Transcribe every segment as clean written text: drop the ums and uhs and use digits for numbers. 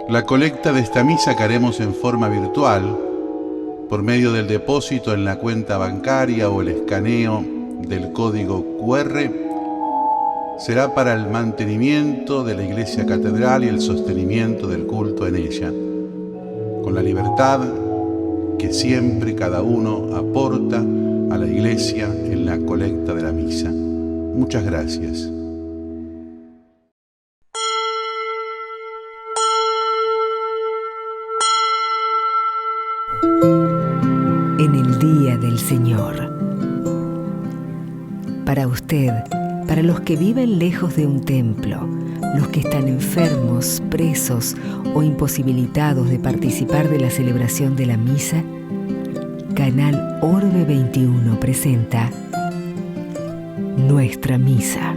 La colecta de esta misa que haremos en forma virtual, por medio del depósito en la cuenta bancaria o el escaneo del código QR, será para el mantenimiento de la Iglesia Catedral y el sostenimiento del culto en ella, con la libertad que siempre cada uno aporta a la Iglesia en la colecta de la misa. Muchas gracias. En el Día del Señor. Para usted, para los que viven lejos de un templo, los que están enfermos, presos o imposibilitados de participar de la celebración de la misa, Canal Orbe 21 presenta Nuestra Misa.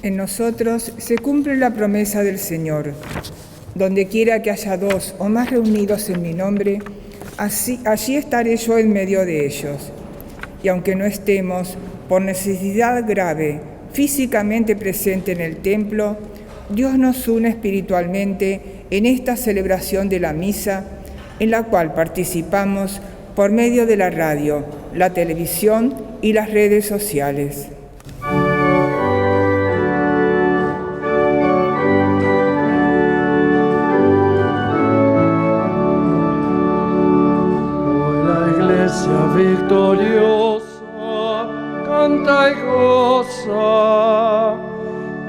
En nosotros se cumple la promesa del Señor. Donde quiera que haya dos o más reunidos en mi nombre, allí estaré yo en medio de ellos. Y aunque no estemos, por necesidad grave, físicamente presente en el templo, Dios nos une espiritualmente en esta celebración de la misa, en la cual participamos por medio de la radio, la televisión y las redes sociales. Victoriosa, canta y goza.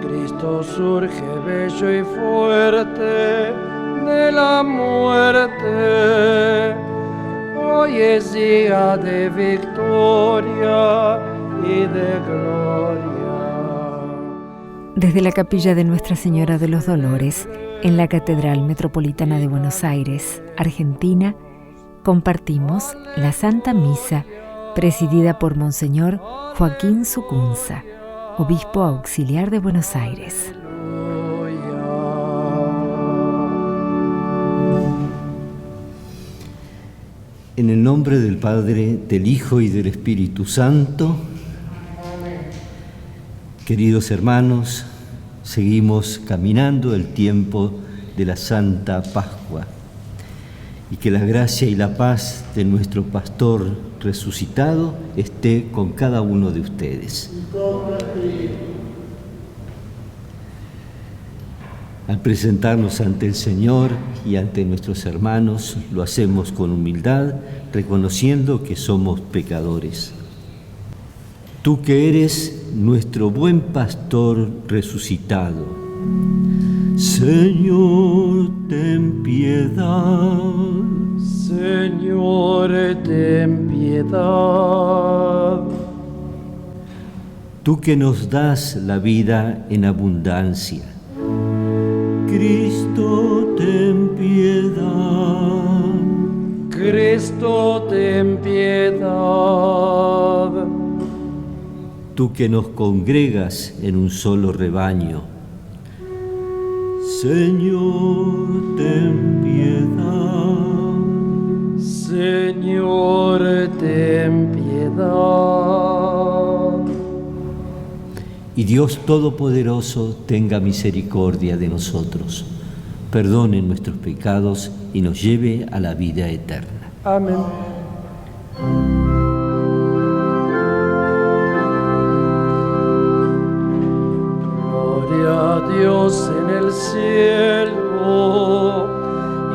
Cristo surge bello y fuerte de la muerte. Hoy es día de victoria y de gloria. Desde la capilla de Nuestra Señora de los Dolores, en la Catedral Metropolitana de Buenos Aires, Argentina, compartimos la Santa Misa presidida por Monseñor Joaquín Sucunza, obispo auxiliar de Buenos Aires. En el nombre del Padre, del Hijo y del Espíritu Santo, queridos hermanos, seguimos caminando el tiempo de la Santa Pascua. Y que la gracia y la paz de nuestro pastor resucitado esté con cada uno de ustedes. Al presentarnos ante el Señor y ante nuestros hermanos, lo hacemos con humildad, reconociendo que somos pecadores. Tú que eres nuestro buen pastor resucitado, Señor, ten piedad. Señor, ten piedad. Tú que nos das la vida en abundancia, Cristo, ten piedad. Cristo, ten piedad. Tú que nos congregas en un solo rebaño, Señor, ten piedad. Señor, ten piedad. Y Dios Todopoderoso tenga misericordia de nosotros, perdone nuestros pecados y nos lleve a la vida eterna. Amén. Gloria a Dios en el cielo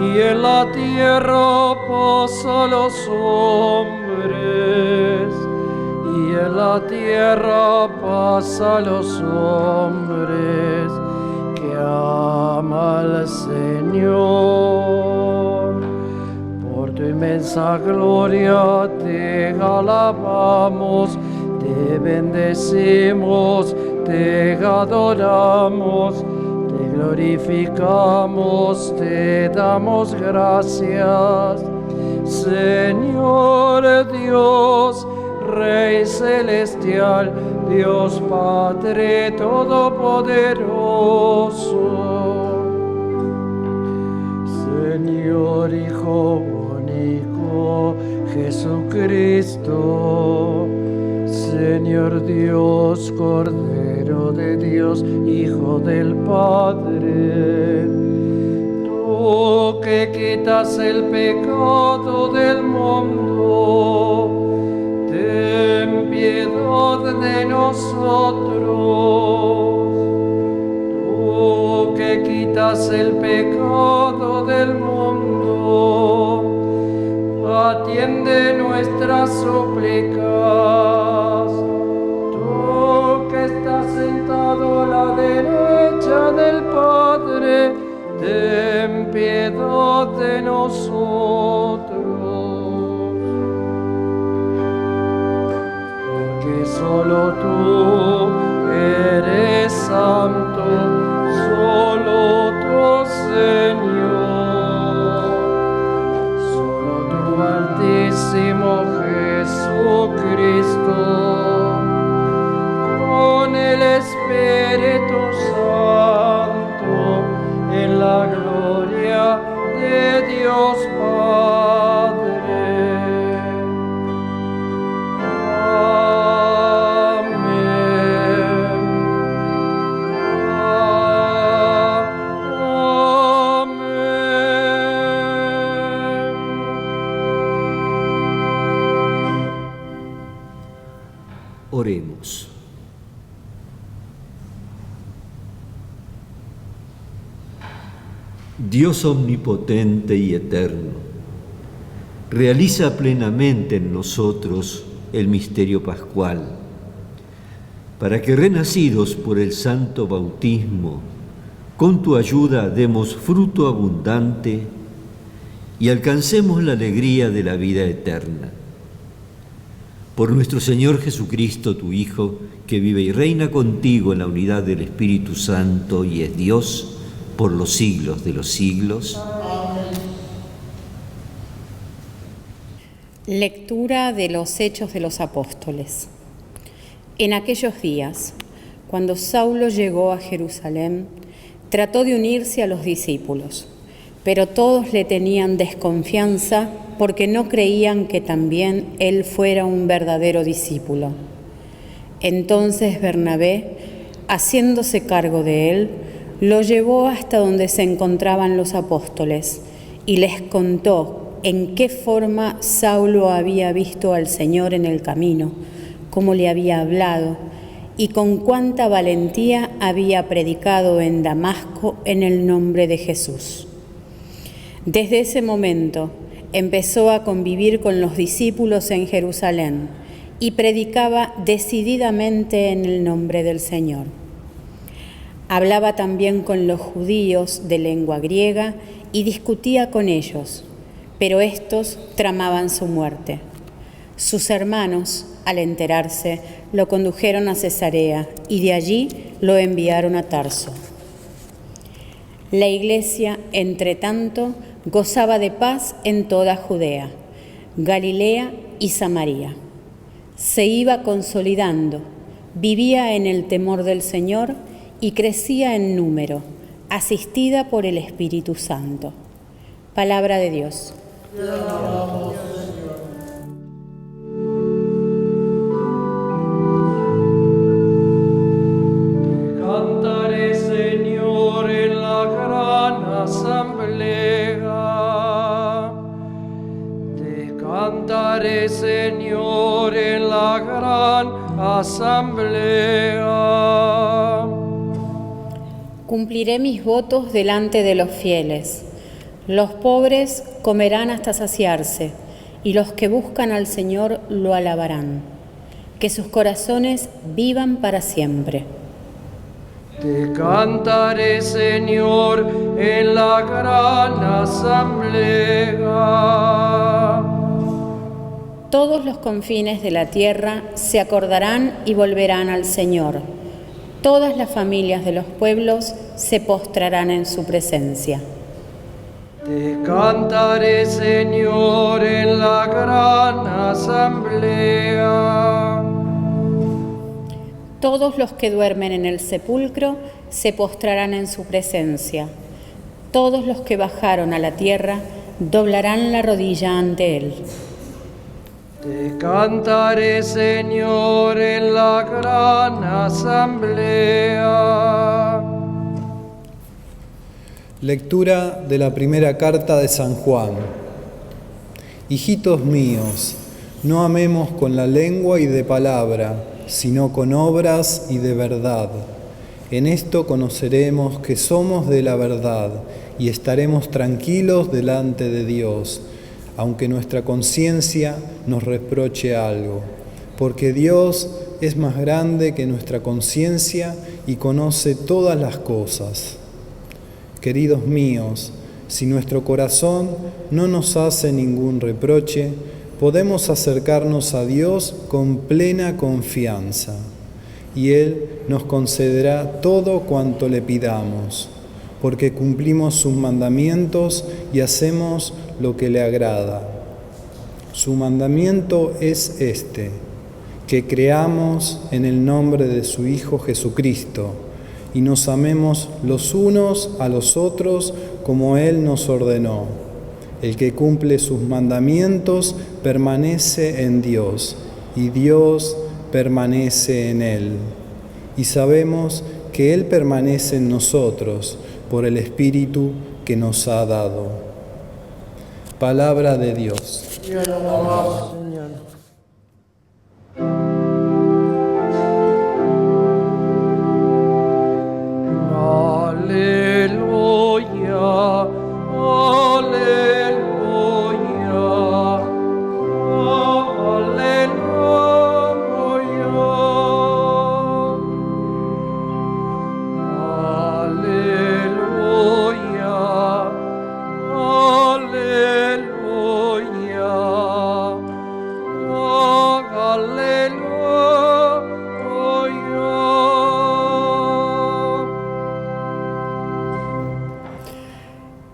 y en la tierra paz a los hombres, y en la tierra paz a los hombres que ama al Señor. Por tu inmensa gloria te alabamos, te bendecimos, te adoramos, te glorificamos, te damos gracias. Señor Dios, Rey celestial, Dios Padre todopoderoso. Señor Hijo único, Jesucristo. Señor Dios, Cordero de Dios, Hijo del Padre, tú que quitas el pecado del mundo, ten piedad de nosotros. Tú que quitas el pecado del mundo, atiende nuestras súplicas. Tú que estás sentado a la derecha del Padre, ten piedad de nosotros. Porque solo tú eres santo, solo tú, Señor. Altísimo Jesucristo, con el Espíritu Santo, en la gloria de Dios Padre. Oremos. Dios omnipotente y eterno, realiza plenamente en nosotros el misterio pascual, para que renacidos por el santo bautismo, con tu ayuda demos fruto abundante y alcancemos la alegría de la vida eterna. Por nuestro Señor Jesucristo, tu Hijo, que vive y reina contigo en la unidad del Espíritu Santo y es Dios por los siglos de los siglos. Lectura de los Hechos de los Apóstoles. En aquellos días, cuando Saulo llegó a Jerusalén, trató de unirse a los discípulos, pero todos le tenían desconfianza porque no creían que también él fuera un verdadero discípulo. Entonces Bernabé, haciéndose cargo de él, lo llevó hasta donde se encontraban los apóstoles y les contó en qué forma Saulo había visto al Señor en el camino, cómo le había hablado y con cuánta valentía había predicado en Damasco en el nombre de Jesús. Desde ese momento empezó a convivir con los discípulos en Jerusalén y predicaba decididamente en el nombre del Señor. Hablaba también con los judíos de lengua griega y discutía con ellos, pero estos tramaban su muerte. Sus hermanos, al enterarse, lo condujeron a Cesarea y de allí lo enviaron a Tarso. La Iglesia, entre tanto, gozaba de paz en toda Judea, Galilea y Samaria. Se iba consolidando, vivía en el temor del Señor y crecía en número, asistida por el Espíritu Santo. Palabra de Dios. Cantaré, Señor, en la gran asamblea. Te cantaré, Señor, en la gran asamblea. Cumpliré mis votos delante de los fieles. Los pobres comerán hasta saciarse, y los que buscan al Señor lo alabarán. Que sus corazones vivan para siempre. Te cantaré, Señor, en la gran asamblea. Todos los confines de la tierra se acordarán y volverán al Señor. Todas las familias de los pueblos se postrarán en su presencia. Te cantaré, Señor, en la gran asamblea. Todos los que duermen en el sepulcro se postrarán en su presencia. Todos los que bajaron a la tierra doblarán la rodilla ante él. Te cantaré, Señor, en la gran asamblea. Lectura de la primera carta de San Juan. Hijitos míos, no amemos con la lengua y de palabra, sino con obras y de verdad. En esto conoceremos que somos de la verdad y estaremos tranquilos delante de Dios, aunque nuestra conciencia nos reproche algo, porque Dios es más grande que nuestra conciencia y conoce todas las cosas. Queridos míos, si nuestro corazón no nos hace ningún reproche, podemos acercarnos a Dios con plena confianza, y Él nos concederá todo cuanto le pidamos, porque cumplimos sus mandamientos y hacemos lo que le agrada. Su mandamiento es este, que creamos en el nombre de su Hijo Jesucristo y nos amemos los unos a los otros como Él nos ordenó. El que cumple sus mandamientos permanece en Dios y Dios permanece en Él. Y sabemos que Él permanece en nosotros por el Espíritu que nos ha dado. Palabra de Dios. Te alabamos, Señor. Aleluya, aleluya,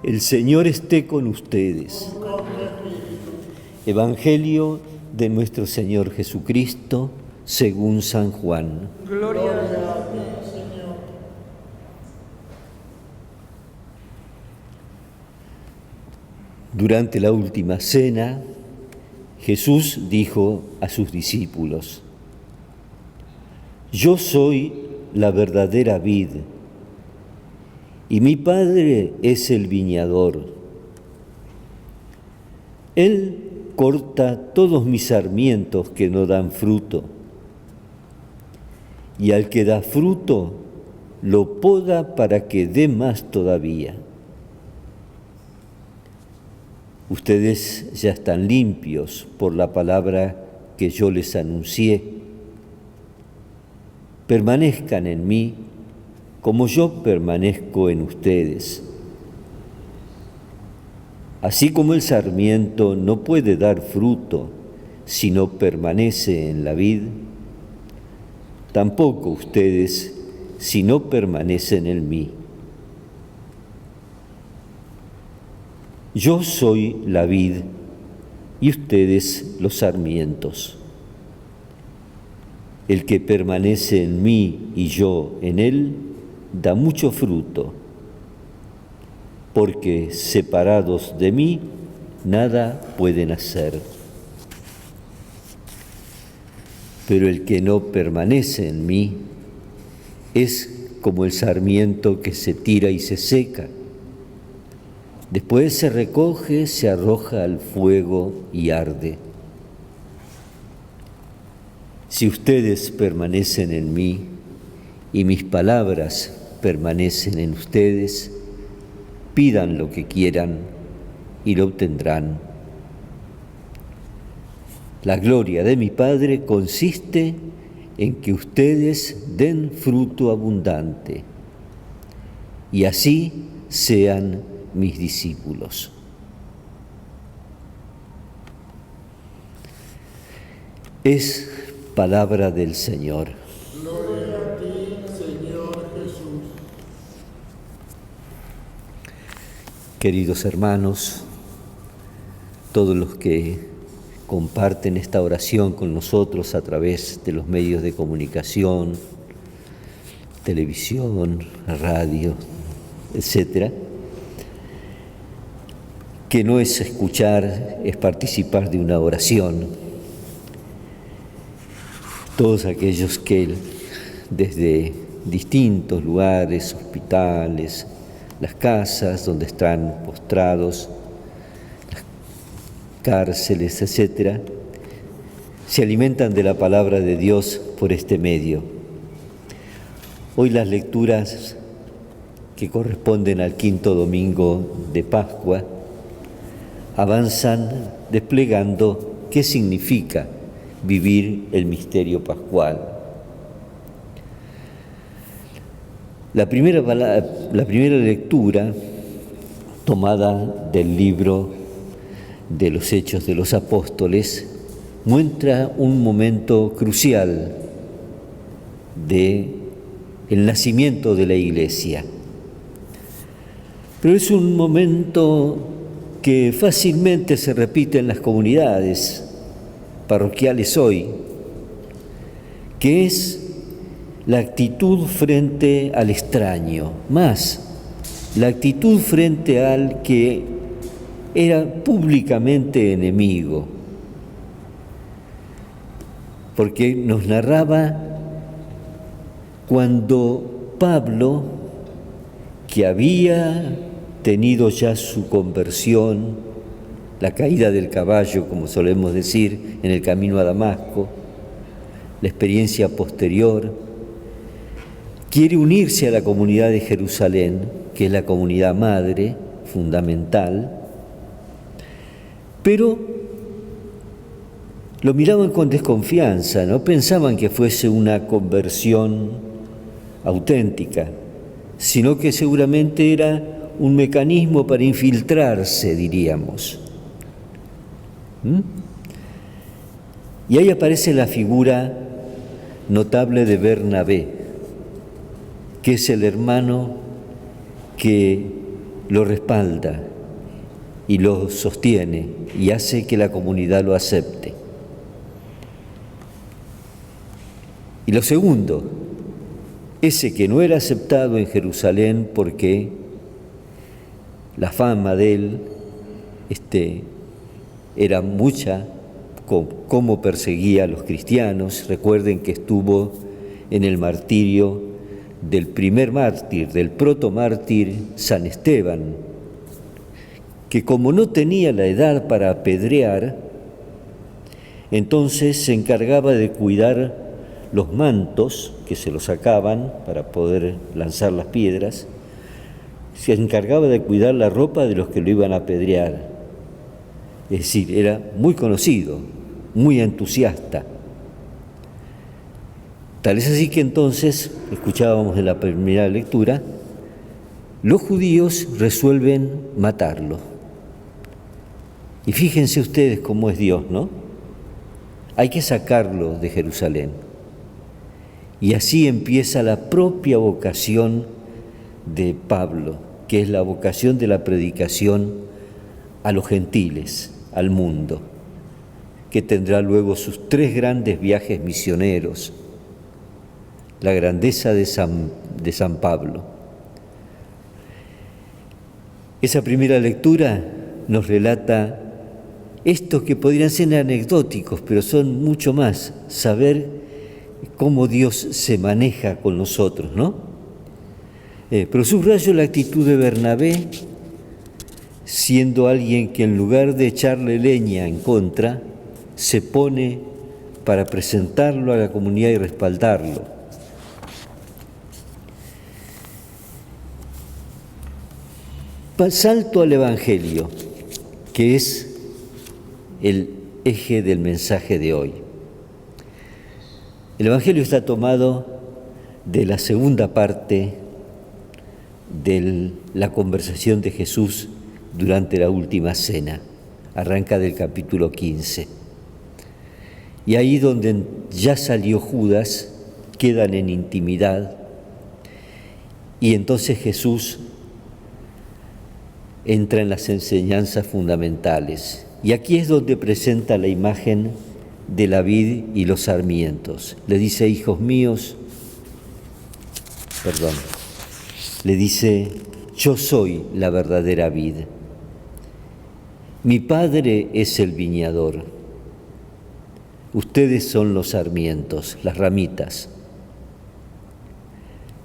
El Señor esté con ustedes. Evangelio de nuestro Señor Jesucristo según San Juan. Gloria a ti, Señor. Durante la última cena, Jesús dijo a sus discípulos: Yo soy la verdadera vid, y mi Padre es el viñador. Él corta todos mis sarmientos que no dan fruto, y al que da fruto, lo poda para que dé más todavía. Ustedes ya están limpios por la palabra que yo les anuncié. Permanezcan en mí, como yo permanezco en ustedes. Así como el sarmiento no puede dar fruto si no permanece en la vid, tampoco ustedes si no permanecen en mí. Yo soy la vid y ustedes los sarmientos. El que permanece en mí y yo en él, da mucho fruto, porque separados de mí nada pueden hacer. Pero el que no permanece en mí es como el sarmiento que se tira y se seca. Después se recoge, se arroja al fuego y arde. Si ustedes permanecen en mí y mis palabras permanecen en ustedes, pidan lo que quieran y lo obtendrán. La gloria de mi Padre consiste en que ustedes den fruto abundante y así sean mis discípulos. Es palabra del Señor. Gloria a ti, Señor Jesús. Queridos hermanos, todos los que comparten esta oración con nosotros a través de los medios de comunicación, televisión, radio, etcétera, que no es escuchar, es participar de una oración. todos aquellos que desde distintos lugares, hospitales, las casas donde están postrados, las cárceles, etcétera, se alimentan de la palabra de Dios por este medio. Hoy las lecturas que corresponden al quinto domingo de Pascua avanzan desplegando qué significa vivir el misterio pascual. La primera lectura, tomada del libro de los Hechos de los Apóstoles, muestra un momento crucial del nacimiento de la Iglesia. Pero es un momento que fácilmente se repite en las comunidades parroquiales hoy, que es la actitud frente al extraño, más la actitud frente al que era públicamente enemigo, porque nos narraba cuando Pablo, que había tenido ya su conversión, la caída del caballo, como solemos decir, en el camino a Damasco, la experiencia posterior, quiere unirse a la comunidad de Jerusalén, que es la comunidad madre, fundamental, pero lo miraban con desconfianza, no pensaban que fuese una conversión auténtica, sino que seguramente era un mecanismo para infiltrarse, diríamos. Y ahí aparece la figura notable de Bernabé, que es el hermano que lo respalda y lo sostiene y hace que la comunidad lo acepte. Y lo segundo, ese que no era aceptado en Jerusalén porque la fama de él era mucha, cómo perseguía a los cristianos. Recuerden que estuvo en el martirio del primer mártir, del protomártir San Esteban, que como no tenía la edad para apedrear, entonces se encargaba de cuidar los mantos que se los sacaban para poder lanzar las piedras, se encargaba de cuidar la ropa de los que lo iban a apedrear. Es decir, era muy conocido, muy entusiasta. Tal es así que entonces, escuchábamos en la primera lectura, los judíos resuelven matarlo. Y fíjense ustedes cómo es Dios, ¿no? Hay que sacarlo de Jerusalén. Y así empieza la propia vocación de Pablo, que es la vocación de la predicación a los gentiles, al mundo, que tendrá luego sus 3 grandes viajes misioneros. La grandeza de San Pablo. Esa primera lectura nos relata estos que podrían ser anecdóticos, pero son mucho más, saber cómo Dios se maneja con nosotros, ¿no? Pero subrayo la actitud de Bernabé, siendo alguien que en lugar de echarle leña en contra, se pone para presentarlo a la comunidad y respaldarlo. Salto al Evangelio, que es el eje del mensaje de hoy. El Evangelio está tomado de la segunda parte de la conversación de Jesús durante la última cena. Arranca del capítulo 15. Y ahí donde ya salió Judas, quedan en intimidad, y entonces Jesús entra en las enseñanzas fundamentales. Y aquí es donde presenta la imagen de la vid y los sarmientos. Le dice, hijos míos, le dice, yo soy la verdadera vid. Mi Padre es el viñador. Ustedes son los sarmientos, las ramitas.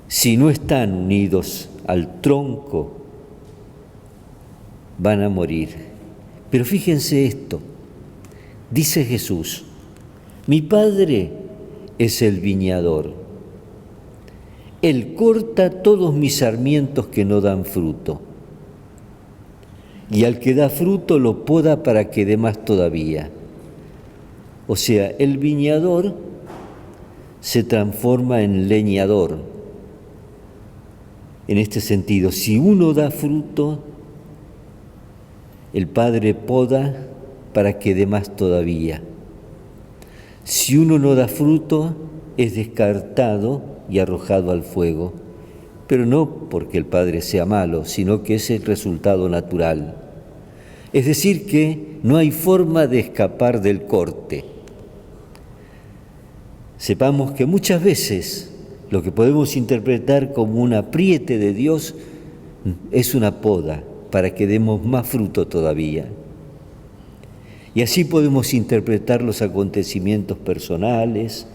Si no están unidos al tronco, van a morir. Pero fíjense esto, dice Jesús, mi Padre es el viñador. Él corta todos mis sarmientos que no dan fruto. Y al que da fruto lo poda para que dé más todavía. O sea, el viñador se transforma en leñador. En este sentido, si uno da fruto, el Padre poda para que dé más todavía. Si uno no da fruto, es descartado y arrojado al fuego, pero no porque el Padre sea malo, sino que es el resultado natural. Es decir, que no hay forma de escapar del corte. Sepamos que muchas veces lo que podemos interpretar como un apriete de Dios es una poda para que demos más fruto todavía. Y así podemos interpretar los acontecimientos personales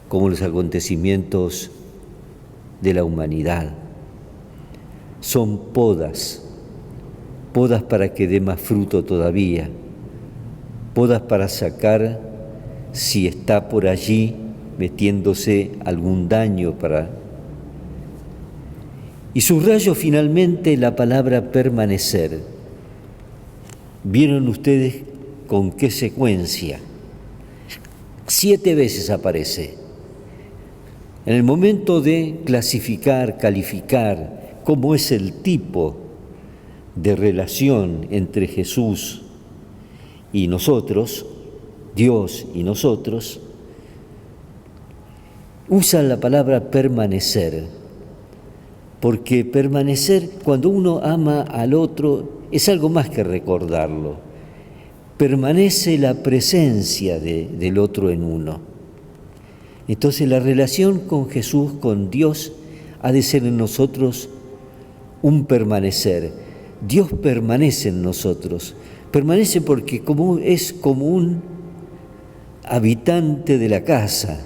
como los acontecimientos de la humanidad. Son podas para que dé más fruto todavía, podas para sacar, si está por allí, metiéndose algún daño para... Y subrayo finalmente la palabra permanecer. ¿Vieron ustedes con qué secuencia? 7 veces aparece. En el momento de clasificar, calificar cómo es el tipo de relación entre Jesús y nosotros, Dios y nosotros, usan la palabra permanecer, porque permanecer, cuando uno ama al otro, es algo más que recordarlo. Permanece la presencia del otro en uno. Entonces la relación con Jesús, con Dios, ha de ser en nosotros un permanecer. Dios permanece en nosotros. Permanece porque es como un habitante de la casa,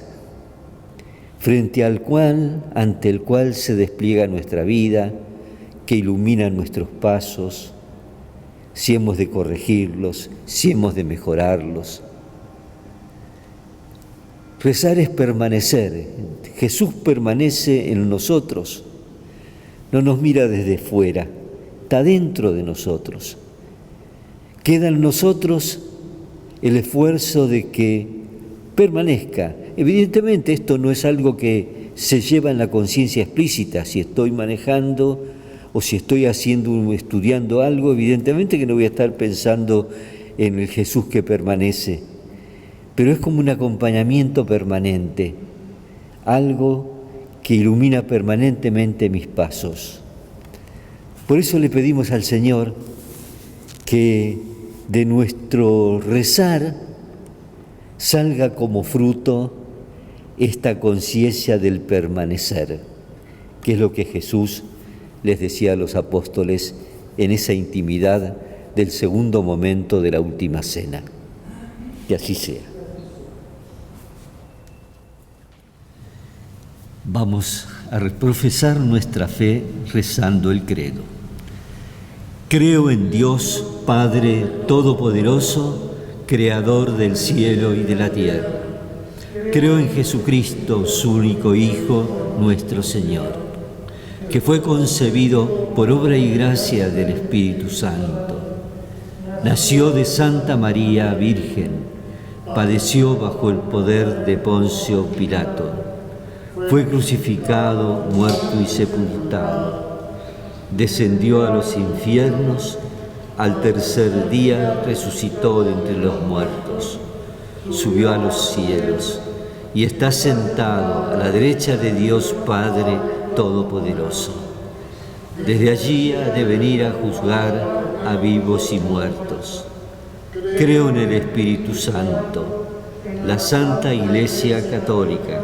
ante el cual se despliega nuestra vida, que ilumina nuestros pasos, si hemos de corregirlos, si hemos de mejorarlos. Rezar es permanecer. Jesús permanece en nosotros, no nos mira desde fuera, está dentro de nosotros. Queda en nosotros el esfuerzo de que permanezca. Evidentemente esto no es algo que se lleva en la conciencia explícita. Si estoy manejando o si estoy estudiando algo, evidentemente que no voy a estar pensando en el Jesús que permanece, pero es como un acompañamiento permanente, algo que ilumina permanentemente mis pasos. Por eso le pedimos al Señor que de nuestro rezar salga como fruto esta conciencia del permanecer, que es lo que Jesús les decía a los apóstoles en esa intimidad del segundo momento de la última cena. Que así sea. Vamos a profesar nuestra fe rezando el credo. Creo en Dios, Padre Todopoderoso, Creador del cielo y de la tierra. Creo en Jesucristo, su único Hijo, nuestro Señor, que fue concebido por obra y gracia del Espíritu Santo. Nació de Santa María Virgen, padeció bajo el poder de Poncio Pilato, fue crucificado, muerto y sepultado, descendió a los infiernos, al tercer día resucitó de entre los muertos, subió a los cielos y está sentado a la derecha de Dios Padre Todopoderoso. Desde allí ha de venir a juzgar a vivos y muertos. Creo en el Espíritu Santo, la Santa Iglesia Católica,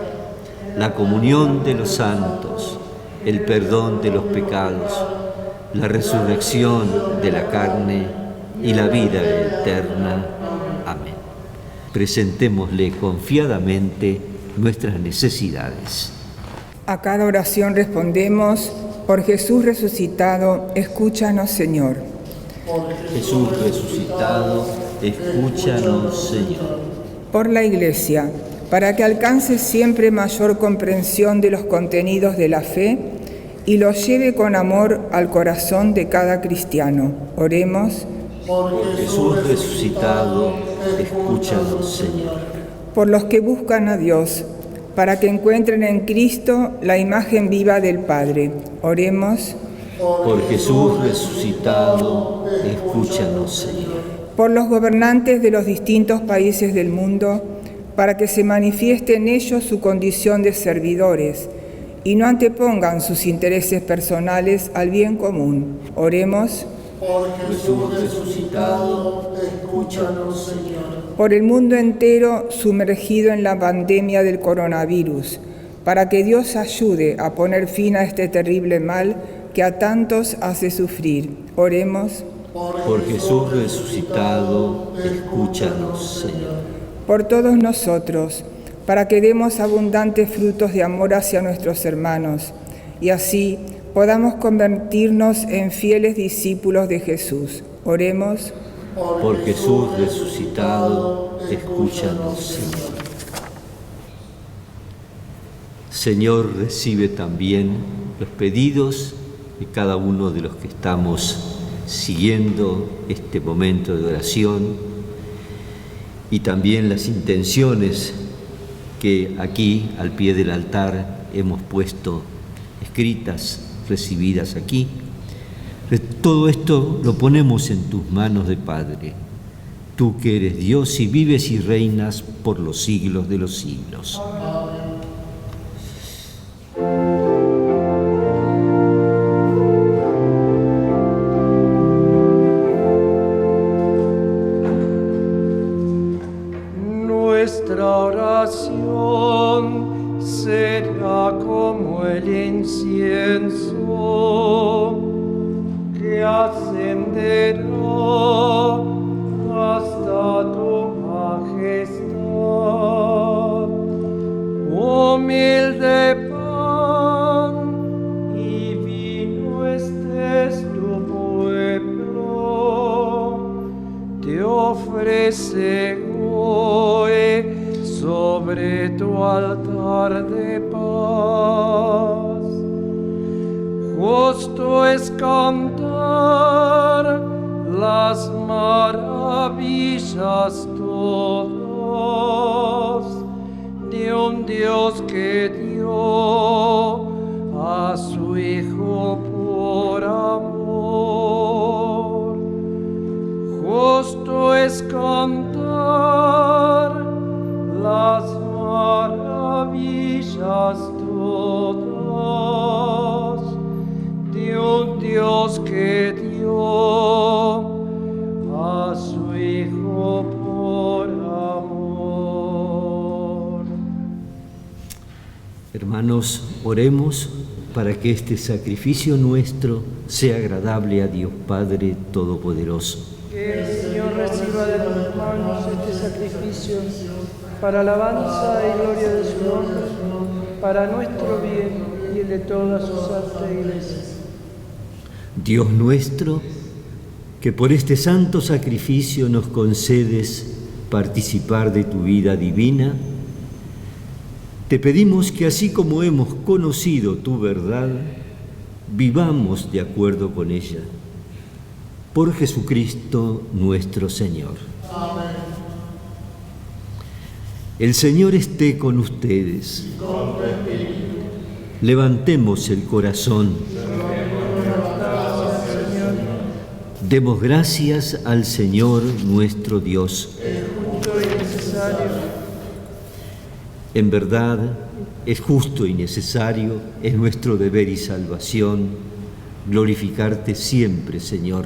la comunión de los santos, el perdón de los pecados, la resurrección de la carne y la vida eterna. Amén. Presentémosle confiadamente nuestras necesidades. A cada oración respondemos: por Jesús resucitado, escúchanos, Señor. Jesús resucitado, escúchanos, Señor. Por la Iglesia, para que alcance siempre mayor comprensión de los contenidos de la fe y los lleve con amor al corazón de cada cristiano. Oremos. Por Jesús resucitado, escúchanos, Señor. Por los que buscan a Dios, para que encuentren en Cristo la imagen viva del Padre. Oremos. Por Jesús resucitado, escúchanos, Señor. Por los gobernantes de los distintos países del mundo, para que se manifieste en ellos su condición de servidores y no antepongan sus intereses personales al bien común. Oremos. Por Jesús resucitado, escúchanos, Señor. Por el mundo entero sumergido en la pandemia del coronavirus, para que Dios ayude a poner fin a este terrible mal que a tantos hace sufrir. Oremos. Por Jesús resucitado, escúchanos, Señor. Por todos nosotros, para que demos abundantes frutos de amor hacia nuestros hermanos, y así podamos convertirnos en fieles discípulos de Jesús. Oremos. Por Jesús resucitado, escúchanos, Señor. Señor, recibe también los pedidos de cada uno de los que estamos siguiendo este momento de oración y también las intenciones que aquí al pie del altar hemos puesto escritas, recibidas aquí. Todo esto lo ponemos en tus manos de Padre, tú que eres Dios y vives y reinas por los siglos de los siglos. Nuestra oración será como el incienso que ascenderá hasta tu majestad. Humilde pan y vino este es tu pueblo, te ofrece hoy sobre tu altar de paz. Justo es cantar las maravillas todas de un Dios que dio a su Hijo por amor. Justo es cantar las maravillas todas de un Dios que dio a su Hijo por amor. Hermanos, oremos para que este sacrificio nuestro sea agradable a Dios Padre Todopoderoso. Que el Señor reciba de tus manos este sacrificio para alabanza y gloria de su nombre, para nuestro bien y el de toda su santa Iglesia. Dios nuestro, que por este santo sacrificio nos concedes participar de tu vida divina, te pedimos que así como hemos conocido tu verdad, vivamos de acuerdo con ella. Por Jesucristo nuestro Señor. Amén. El Señor esté con ustedes. Y con tu espíritu. Levantemos el corazón. Demos gracias al Señor nuestro Dios. Es justo y necesario. En verdad, es justo y necesario, es nuestro deber y salvación, glorificarte siempre, Señor,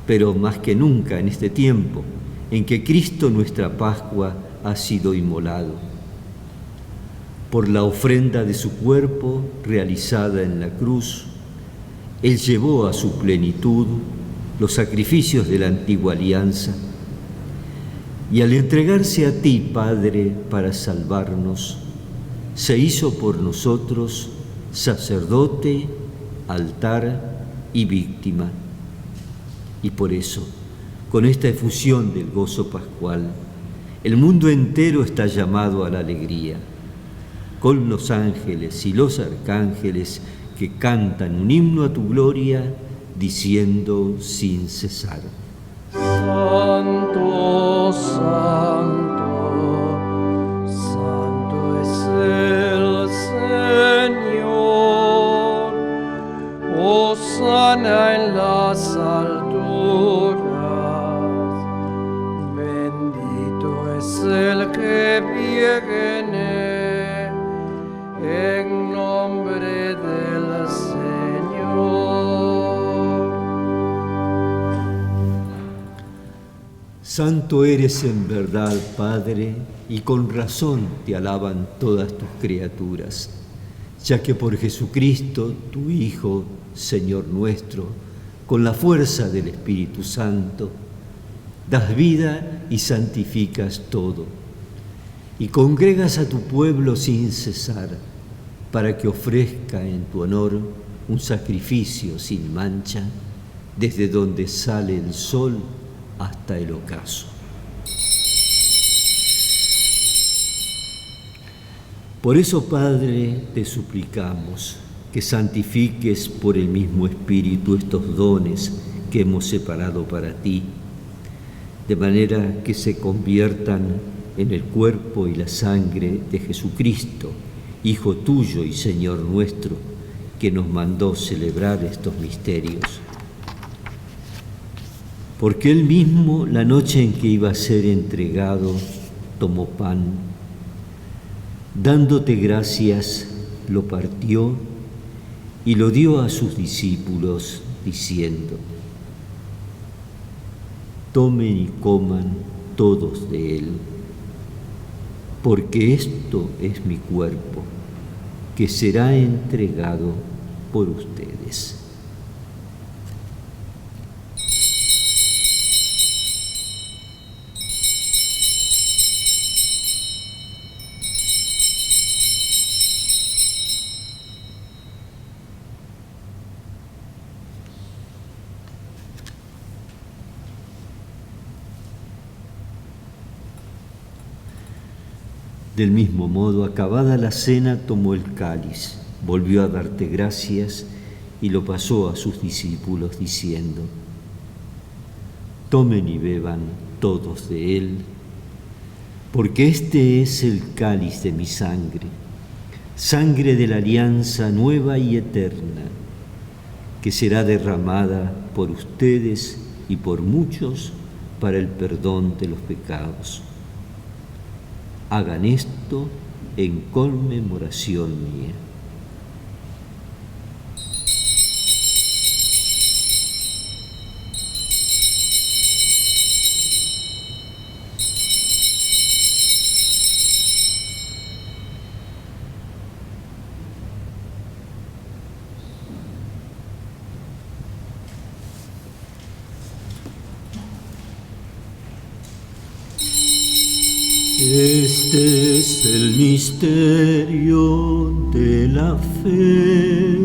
pero más que nunca en este tiempo en que Cristo nuestra Pascua ha sido inmolado. Por la ofrenda de su cuerpo realizada en la cruz, Él llevó a su plenitud los sacrificios de la antigua alianza y al entregarse a ti, Padre, para salvarnos, se hizo por nosotros sacerdote, altar y víctima. Y por eso, con esta efusión del gozo pascual, el mundo entero está llamado a la alegría, con los ángeles y los arcángeles que cantan un himno a tu gloria, diciendo sin cesar: Santo, santo, santo es el Señor. Hosana en las alturas. Bendito es el que viene en nombre del Señor. Santo eres en verdad, Padre, y con razón te alaban todas tus criaturas, ya que por Jesucristo, tu Hijo, Señor nuestro, con la fuerza del Espíritu Santo, das vida y santificas todo, y congregas a tu pueblo sin cesar, para que ofrezca en tu honor un sacrificio sin mancha, desde donde sale el sol hasta el ocaso. Por eso, Padre, te suplicamos que santifiques por el mismo Espíritu estos dones que hemos separado para ti, de manera que se conviertan en el cuerpo y la sangre de Jesucristo, Hijo tuyo y Señor nuestro, que nos mandó celebrar estos misterios. Porque Él mismo, la noche en que iba a ser entregado, tomó pan, dándote gracias, lo partió y lo dio a sus discípulos, diciendo: tomen y coman todos de él, porque esto es mi cuerpo, que será entregado por ustedes. Del mismo modo, acabada la cena, tomó el cáliz, volvió a darte gracias y lo pasó a sus discípulos, diciendo: tomen y beban todos de él, porque este es el cáliz de mi sangre, sangre de la alianza nueva y eterna, que será derramada por ustedes y por muchos para el perdón de los pecados. Hagan esto en conmemoración mía. Este es el misterio de la fe.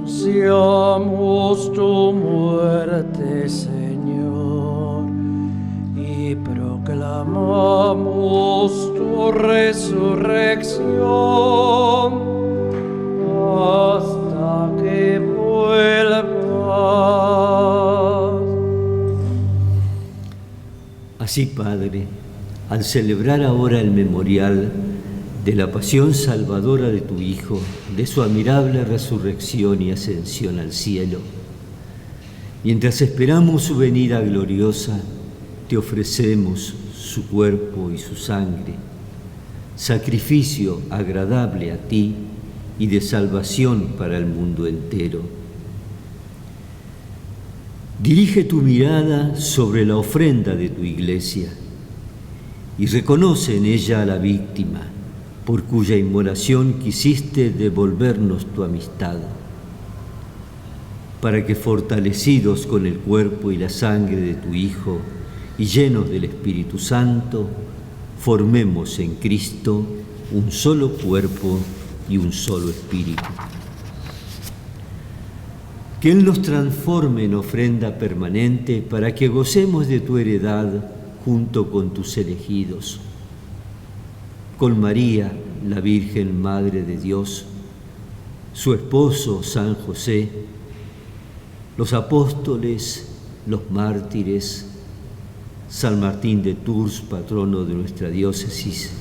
Anunciamos tu muerte, Señor, y proclamamos tu resurrección hasta que vuelvas. Así, Padre, al celebrar ahora el memorial de la pasión salvadora de tu Hijo, de su admirable resurrección y ascensión al cielo, mientras esperamos su venida gloriosa, te ofrecemos su cuerpo y su sangre, sacrificio agradable a ti y de salvación para el mundo entero. Dirige tu mirada sobre la ofrenda de tu iglesia y reconoce en ella a la víctima, por cuya inmolación quisiste devolvernos tu amistad, para que, fortalecidos con el cuerpo y la sangre de tu Hijo y llenos del Espíritu Santo, formemos en Cristo un solo cuerpo y un solo espíritu. Que Él nos transforme en ofrenda permanente para que gocemos de tu heredad junto con tus elegidos. Con María, la Virgen Madre de Dios, su esposo San José, los apóstoles, los mártires, San Martín de Tours, patrono de nuestra diócesis,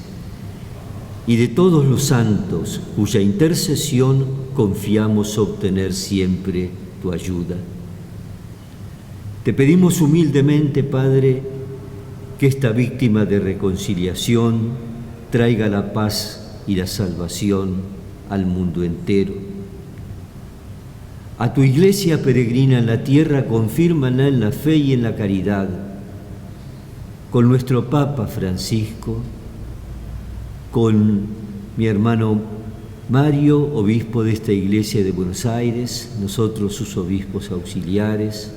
y de todos los santos cuya intercesión confiamos obtener siempre tu ayuda. Te pedimos humildemente, Padre, que esta víctima de reconciliación traiga la paz y la salvación al mundo entero. A tu Iglesia peregrina en la tierra, confírmala en la fe y en la caridad. Con nuestro Papa Francisco, con mi hermano Mario, obispo de esta Iglesia de Buenos Aires, nosotros sus obispos auxiliares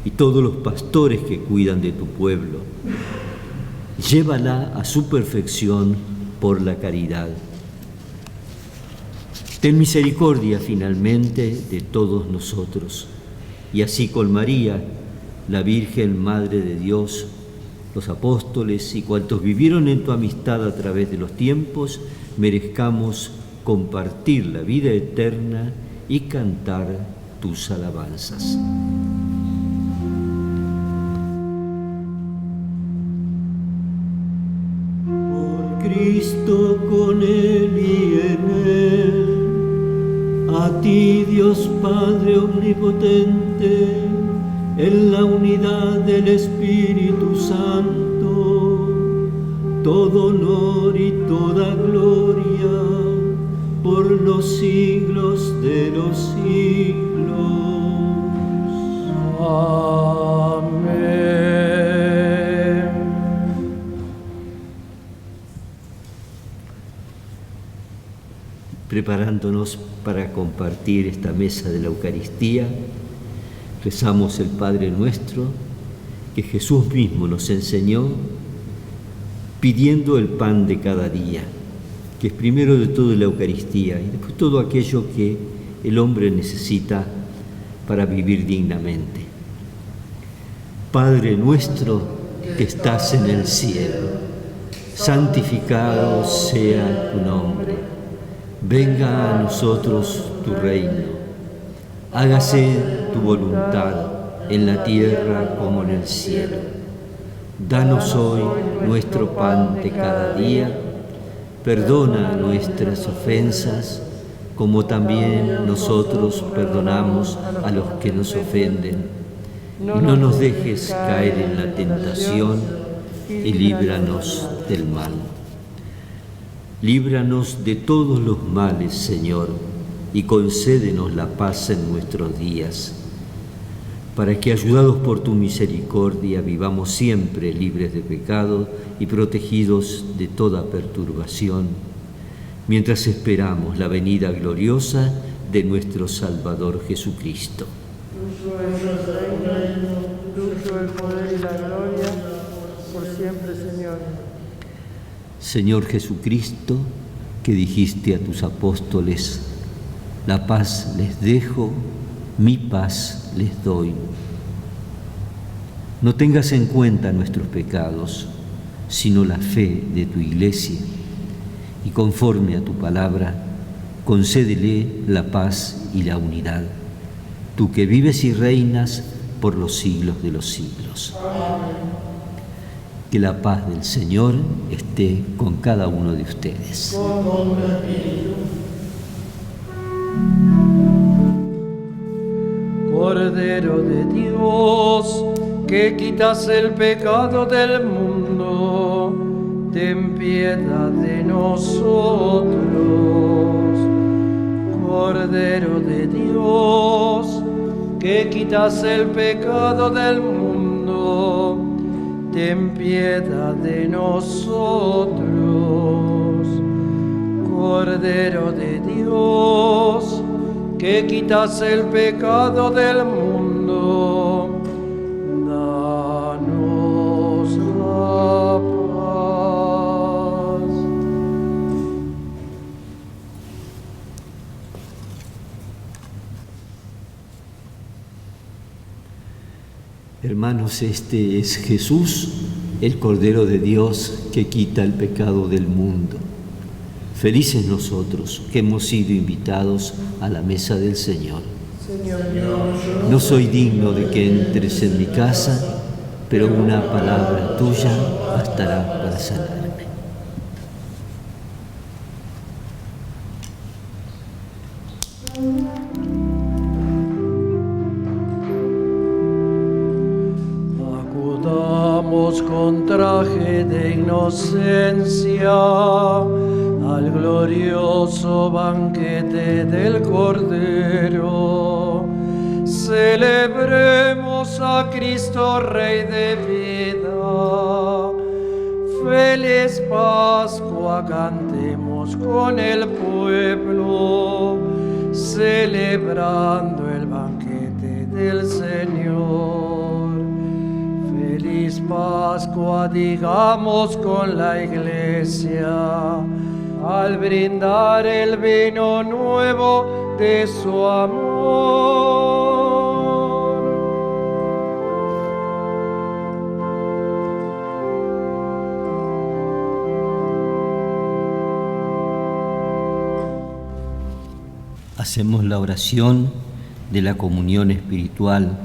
y todos los pastores que cuidan de tu pueblo. Llévala a su perfección por la caridad. Ten misericordia finalmente de todos nosotros, y así con María, la Virgen Madre de Dios, los apóstoles y cuantos vivieron en tu amistad a través de los tiempos, merezcamos compartir la vida eterna y cantar tus alabanzas. Por Cristo, con Él y en Él, a ti, Dios Padre omnipotente, en la unidad del Espíritu Santo, todo honor y toda gloria por los siglos de los siglos. Amén. Preparándonos para compartir esta mesa de la Eucaristía, rezamos el Padre Nuestro que Jesús mismo nos enseñó, pidiendo el pan de cada día, que es primero de todo la Eucaristía y después todo aquello que el hombre necesita para vivir dignamente. Padre nuestro que estás en el cielo, santificado sea tu nombre. Venga a nosotros tu reino. Hágase tu voluntad en la tierra como en el cielo. Danos hoy nuestro pan de cada día. Perdona nuestras ofensas, como también nosotros perdonamos a los que nos ofenden. Y no nos dejes caer en la tentación y líbranos del mal. Líbranos de todos los males, Señor, y concédenos la paz en nuestros días, para que, ayudados por tu misericordia, vivamos siempre libres de pecado y protegidos de toda perturbación, mientras esperamos la venida gloriosa de nuestro Salvador Jesucristo. Tuyo es el reino, tuyo el poder y la gloria, por siempre, Señor. Señor Jesucristo, que dijiste a tus apóstoles: la paz les dejo, mi paz les doy. No tengas en cuenta nuestros pecados, sino la fe de tu Iglesia, y conforme a tu palabra, concédele la paz y la unidad, tú que vives y reinas por los siglos de los siglos. Que la paz del Señor esté con cada uno de ustedes. Cordero de Dios, que quitas el pecado del mundo, ten piedad de nosotros. Cordero de Dios, que quitas el pecado del mundo, ten piedad de nosotros. Cordero de Dios, que quitas el pecado del mundo, danos Hermanos, este es Jesús, el Cordero de Dios que quita el pecado del mundo. Felices nosotros que hemos sido invitados a la mesa del Señor. No soy digno de que entres en mi casa, pero una palabra tuya bastará para sanarme. Acudamos con traje de inocencia al glorioso banquete del Cordero. Celebremos a Cristo, Rey de vida. Feliz Pascua, cantemos con el pueblo, celebrando el banquete del Señor. Feliz Pascua, digamos con la Iglesia, al brindar el vino nuevo de su amor. Hacemos la oración de la comunión espiritual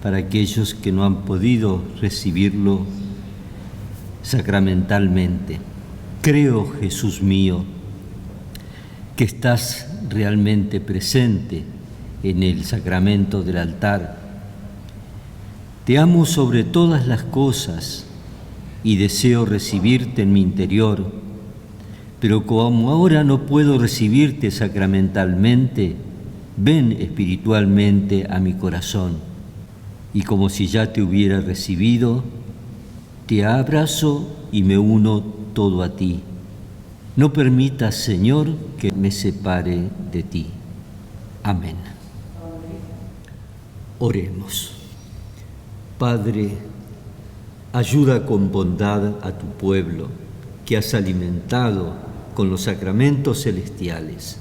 para aquellos que no han podido recibirlo sacramentalmente. Creo, Jesús mío, que estás realmente presente en el sacramento del altar. Te amo sobre todas las cosas y deseo recibirte en mi interior, pero como ahora no puedo recibirte sacramentalmente, ven espiritualmente a mi corazón, y como si ya te hubiera recibido, te abrazo y me uno todo a ti. No permitas, Señor, que me separe de ti. Amén. Oremos. Padre, ayuda con bondad a tu pueblo, que has alimentado con los sacramentos celestiales.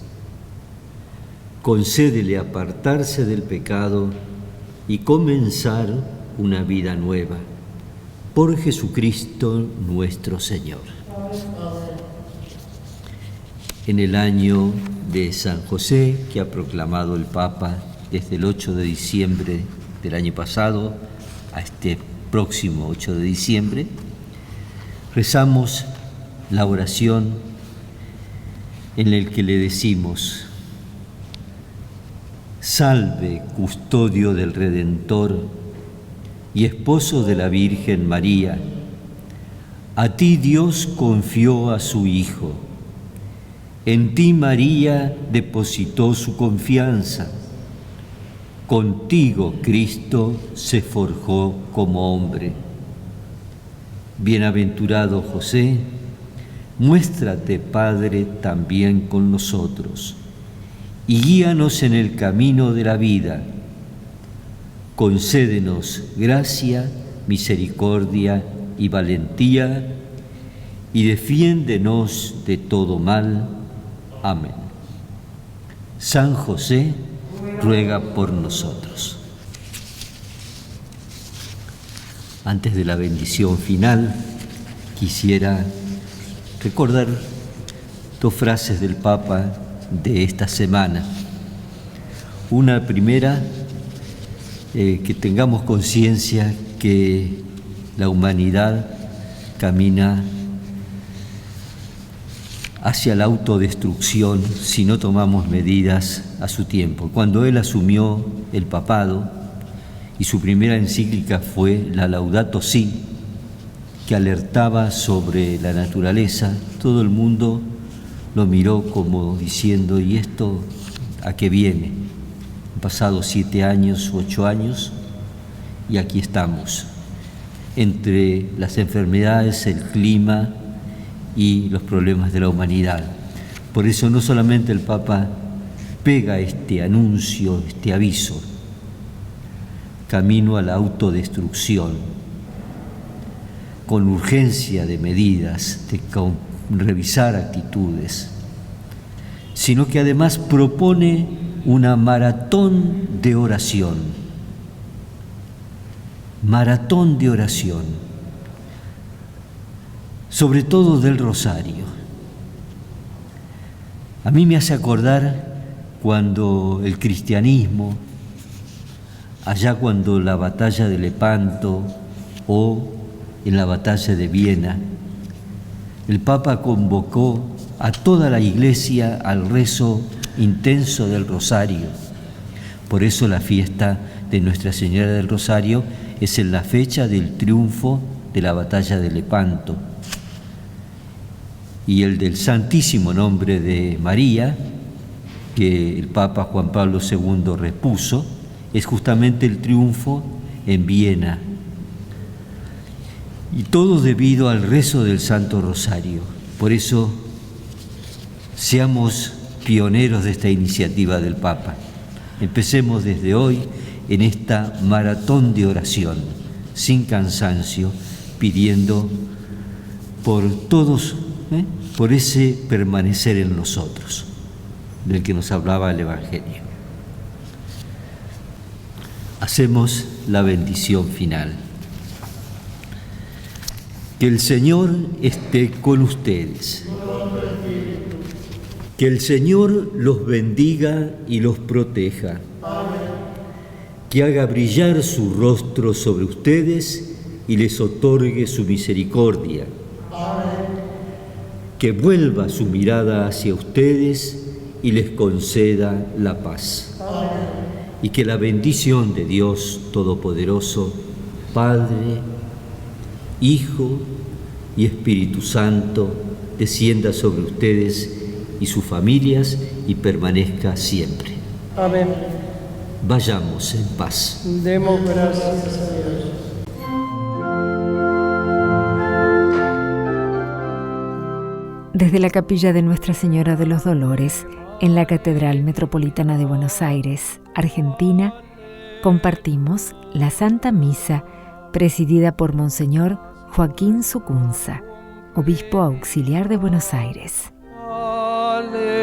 Concédele apartarse del pecado y comenzar una vida nueva. Por Jesucristo nuestro Señor. En el año de San José, que ha proclamado el Papa desde el 8 de diciembre del año pasado a este próximo 8 de diciembre, rezamos la oración en el que le decimos: salve, custodio del Redentor y esposo de la Virgen María. A ti Dios confió a su Hijo. En ti María depositó su confianza. Contigo Cristo se forjó como hombre. Bienaventurado José, muéstrate, Padre, también con nosotros, y guíanos en el camino de la vida. Concédenos gracia, misericordia y valentía, y defiéndenos de todo mal. Amén. San José, ruega por nosotros. Antes de la bendición final, quisiera recordar dos frases del Papa de esta semana. Una primera, que tengamos conciencia que la humanidad camina hacia la autodestrucción si no tomamos medidas a su tiempo. Cuando él asumió el papado, y su primera encíclica fue la Laudato Si, que alertaba sobre la naturaleza, todo el mundo lo miró como diciendo: ¿y esto a qué viene? Han pasado 7 años, 8 años, y aquí estamos, entre las enfermedades, el clima y los problemas de la humanidad. Por eso no solamente el Papa pega este anuncio, este aviso: camino a la autodestrucción, con urgencia de medidas, de revisar actitudes, sino que además propone una maratón de oración. maratón de oración, sobre todo del rosario. A mí me hace acordar cuando el cristianismo, allá cuando la batalla de Lepanto o en la batalla de Viena, el Papa convocó a toda la Iglesia al rezo intenso del rosario. Por eso la fiesta de Nuestra Señora del Rosario es en la fecha del triunfo de la batalla de Lepanto. Y el del Santísimo Nombre de María, que el Papa Juan Pablo II repuso, es justamente el triunfo en Viena. Y todo debido al rezo del Santo Rosario. Por eso, seamos pioneros de esta iniciativa del Papa. Empecemos desde hoy en esta maratón de oración, sin cansancio, pidiendo por todos, por ese permanecer en nosotros, del que nos hablaba el Evangelio. Hacemos la bendición final. Que el Señor esté con ustedes. Que el Señor los bendiga y los proteja. Que haga brillar su rostro sobre ustedes y les otorgue su misericordia. Que vuelva su mirada hacia ustedes y les conceda la paz. Y que la bendición de Dios Todopoderoso, Padre, Hijo y Espíritu Santo, descienda sobre ustedes y sus familias y permanezca siempre. Amén. Vayamos en paz. Demos gracias a Dios. Desde la capilla de Nuestra Señora de los Dolores, en la Catedral Metropolitana de Buenos Aires, Argentina, compartimos la Santa Misa presidida por Monseñor Joaquín Sucunza, obispo auxiliar de Buenos Aires. Aleluya.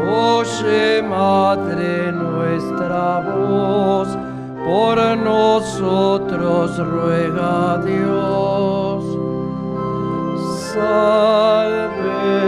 Oye, Madre, nuestra voz, por nosotros ruega a Dios. Salve